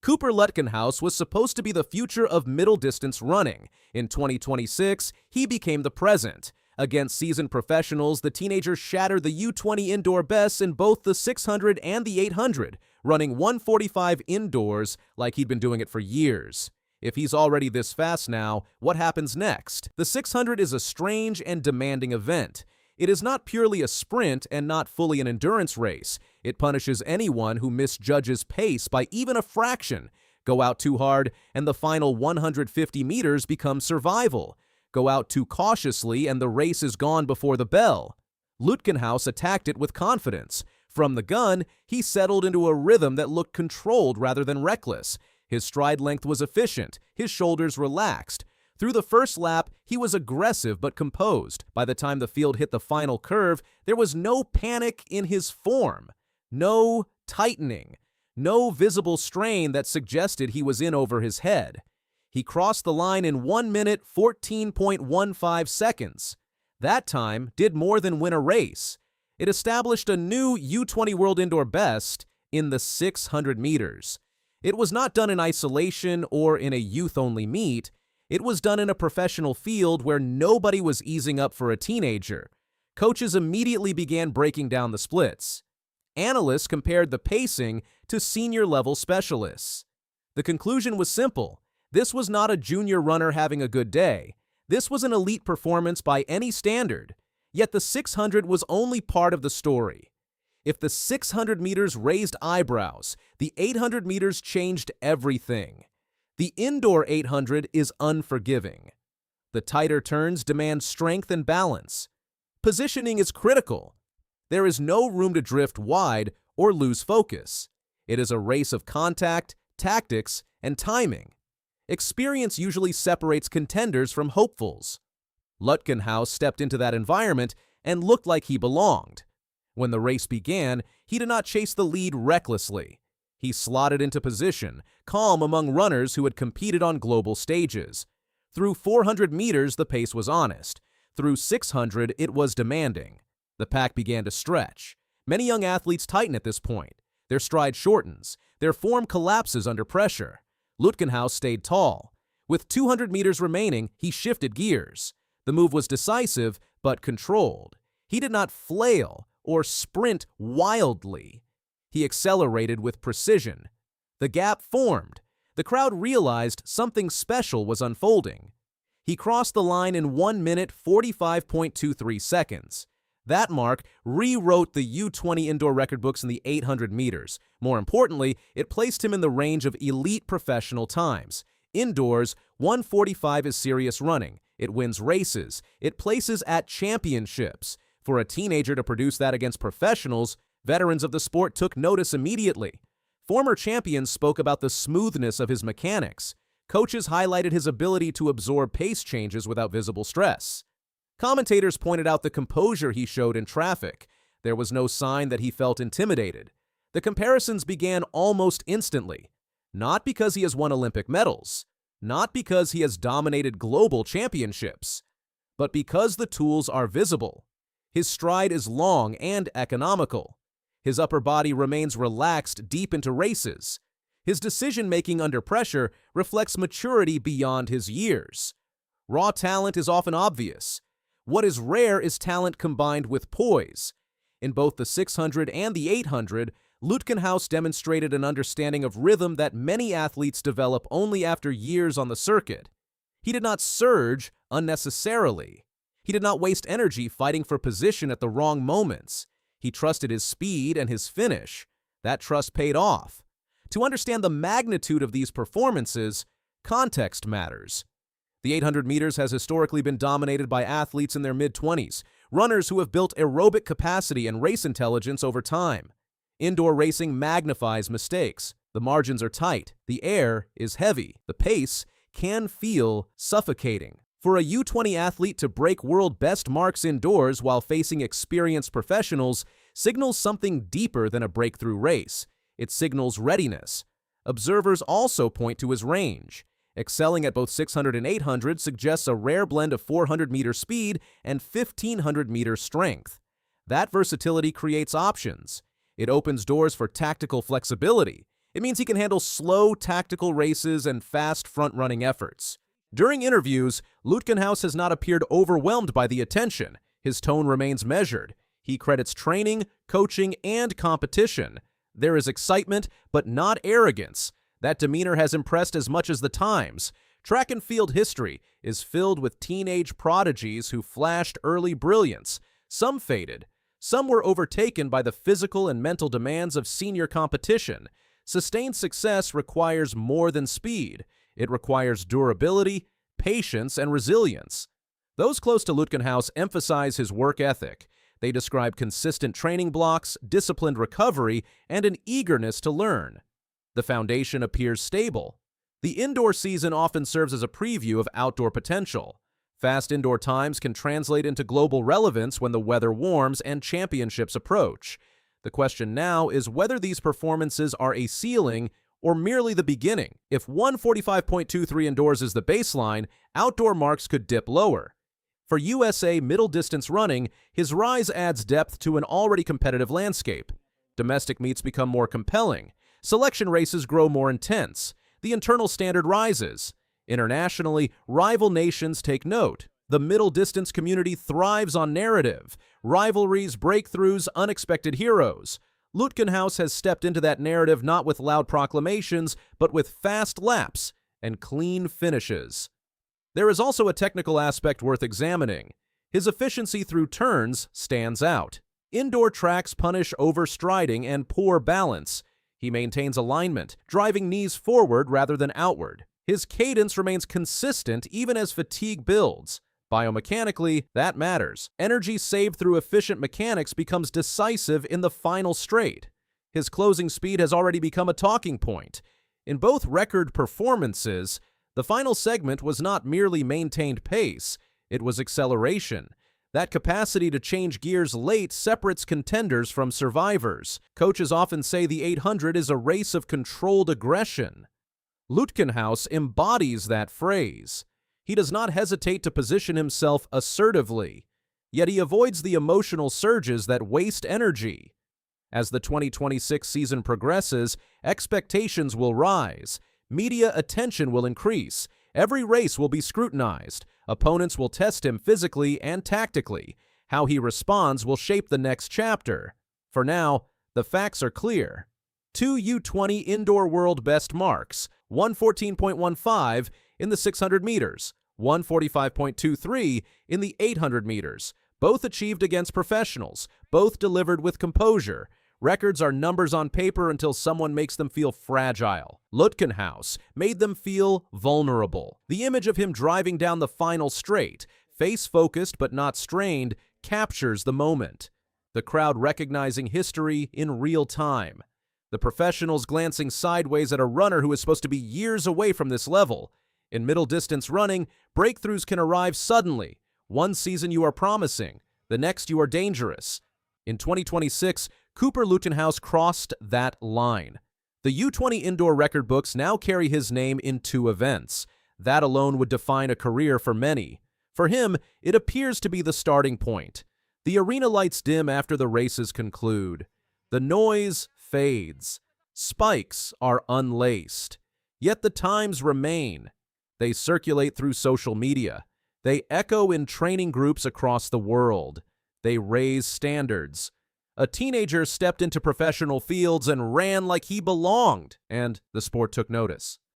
Lutkenhaus was supposed to be the future of middle-distance running. In 2026, he became the present. Against seasoned professionals, the teenager shattered the U20 indoor bests in both the 600 and the 800, running 1:45 indoors like he'd been doing it for years. If he's already this fast now, what happens next? The 600 is a strange and demanding event. It is not purely a sprint and not fully an endurance race. It punishes anyone who misjudges pace by even a fraction. Go out too hard, and the final 150 meters become survival. Go out too cautiously, and the race is gone before the bell. Lutkenhaus attacked it with confidence. From the gun, he settled into a rhythm that looked controlled rather than reckless. His stride length was efficient, his shoulders relaxed. Through the first lap, he was aggressive but composed. By the time the field hit the final curve, there was no panic in his form, no tightening, no visible strain that suggested he was in over his head. He crossed the line in 1 minute 14.15 seconds. That time did more than win a race. It established a new U20 World Indoor Best in the 600 meters. It was not done in isolation or in a youth-only meet. It was done in a professional field where nobody was easing up for a teenager. Coaches immediately began breaking down the splits. Analysts compared the pacing to senior-level specialists. The conclusion was simple. This was not a junior runner having a good day. This was an elite performance by any standard. Yet the 600 was only part of the story. If the 600 meters raised eyebrows, the 800 meters changed everything. The indoor 800 is unforgiving. The tighter turns demand strength and balance. Positioning is critical. There is no room to drift wide or lose focus. It is a race of contact, tactics, and timing. Experience usually separates contenders from hopefuls. Lutkenhaus stepped into that environment and looked like he belonged. When the race began, he did not chase the lead recklessly. He slotted into position, calm among runners who had competed on global stages. Through 400 meters, the pace was honest. Through 600, it was demanding. The pack began to stretch. Many young athletes tighten at this point. Their stride shortens. Their form collapses under pressure. Lutkenhaus stayed tall. With 200 meters remaining, he shifted gears. The move was decisive, but controlled. He did not flail or sprint wildly. He accelerated with precision. The gap formed. The crowd realized something special was unfolding. He crossed the line in 1 minute 45.23 seconds. That mark rewrote the U20 indoor record books in the 800 meters. More importantly, it placed him in the range of elite professional times. Indoors, 1:45 is serious running. It wins races. It places at championships. For a teenager to produce that against professionals, veterans of the sport took notice immediately. Former champions spoke about the smoothness of his mechanics. Coaches highlighted his ability to absorb pace changes without visible stress. Commentators pointed out the composure he showed in traffic. There was no sign that he felt intimidated. The comparisons began almost instantly. Not because he has won Olympic medals, not because he has dominated global championships, but because the tools are visible. His stride is long and economical. His upper body remains relaxed deep into races. His decision-making under pressure reflects maturity beyond his years. Raw talent is often obvious. What is rare is talent combined with poise. In both the 600 and the 800, Lutkenhaus demonstrated an understanding of rhythm that many athletes develop only after years on the circuit. He did not surge unnecessarily. He did not waste energy fighting for position at the wrong moments. He trusted his speed and his finish. That trust paid off. To understand the magnitude of these performances, context matters. The 800 meters has historically been dominated by athletes in their mid-20s, runners who have built aerobic capacity and race intelligence over time. Indoor racing magnifies mistakes. The margins are tight. The air is heavy. The pace can feel suffocating. For a U20 athlete to break world best marks indoors while facing experienced professionals signals something deeper than a breakthrough race. It signals readiness. Observers also point to his range. Excelling at both 600 and 800 suggests a rare blend of 400-meter speed and 1,500-meter strength. That versatility creates options. It opens doors for tactical flexibility. It means he can handle slow, tactical races and fast front-running efforts. During interviews, Lutkenhaus has not appeared overwhelmed by the attention. His tone remains measured. He credits training, coaching, and competition. There is excitement, but not arrogance. That demeanor has impressed as much as the times. Track and field history is filled with teenage prodigies who flashed early brilliance. Some faded. Some were overtaken by the physical and mental demands of senior competition. Sustained success requires more than speed. It requires durability, patience, and resilience. Those close to Lutkenhaus emphasize his work ethic. They describe consistent training blocks, disciplined recovery, and an eagerness to learn. The foundation appears stable. The indoor season often serves as a preview of outdoor potential. Fast indoor times can translate into global relevance when the weather warms and championships approach. The question now is whether these performances are a ceiling or merely the beginning. If 145.23 indoors is the baseline, outdoor marks could dip lower. For USA middle-distance running, his rise adds depth to an already competitive landscape. Domestic meets become more compelling. Selection races grow more intense. The internal standard rises. Internationally, rival nations take note. The middle-distance community thrives on narrative. Rivalries, breakthroughs, unexpected heroes. Lutkenhaus has stepped into that narrative not with loud proclamations, but with fast laps and clean finishes. There is also a technical aspect worth examining. His efficiency through turns stands out. Indoor tracks punish overstriding and poor balance. He maintains alignment, driving knees forward rather than outward. His cadence remains consistent even as fatigue builds. Biomechanically, that matters. Energy saved through efficient mechanics becomes decisive in the final straight. His closing speed has already become a talking point. In both record performances, the final segment was not merely maintained pace, it was acceleration. That capacity to change gears late separates contenders from survivors. Coaches often say the 800 is a race of controlled aggression. Lutkenhaus embodies that phrase. He does not hesitate to position himself assertively, yet he avoids the emotional surges that waste energy. As the 2026 season progresses, expectations will rise. Media attention will increase. Every race will be scrutinized. Opponents will test him physically and tactically. How he responds will shape the next chapter. For now, the facts are clear. 2 U20 indoor world best marks, 114.15 in the 600 meters, 145.23 in the 800 meters, both achieved against professionals, both delivered with composure. Records are numbers on paper until someone makes them feel fragile. Lutkenhaus made them feel vulnerable. The image of him driving down the final straight, face-focused but not strained, captures the moment. The crowd recognizing history in real time. The professionals glancing sideways at a runner who is supposed to be years away from this level. In middle-distance running, breakthroughs can arrive suddenly. One season you are promising, the next you are dangerous. In 2026, Cooper Lutkenhaus crossed that line. The U20 indoor record books now carry his name in 2 events. That alone would define a career for many. For him, it appears to be the starting point. The arena lights dim after the races conclude. The noise fades. Spikes are unlaced. Yet the times remain. They circulate through social media. They echo in training groups across the world. They raise standards. A teenager stepped into professional fields and ran like he belonged, and the sport took notice.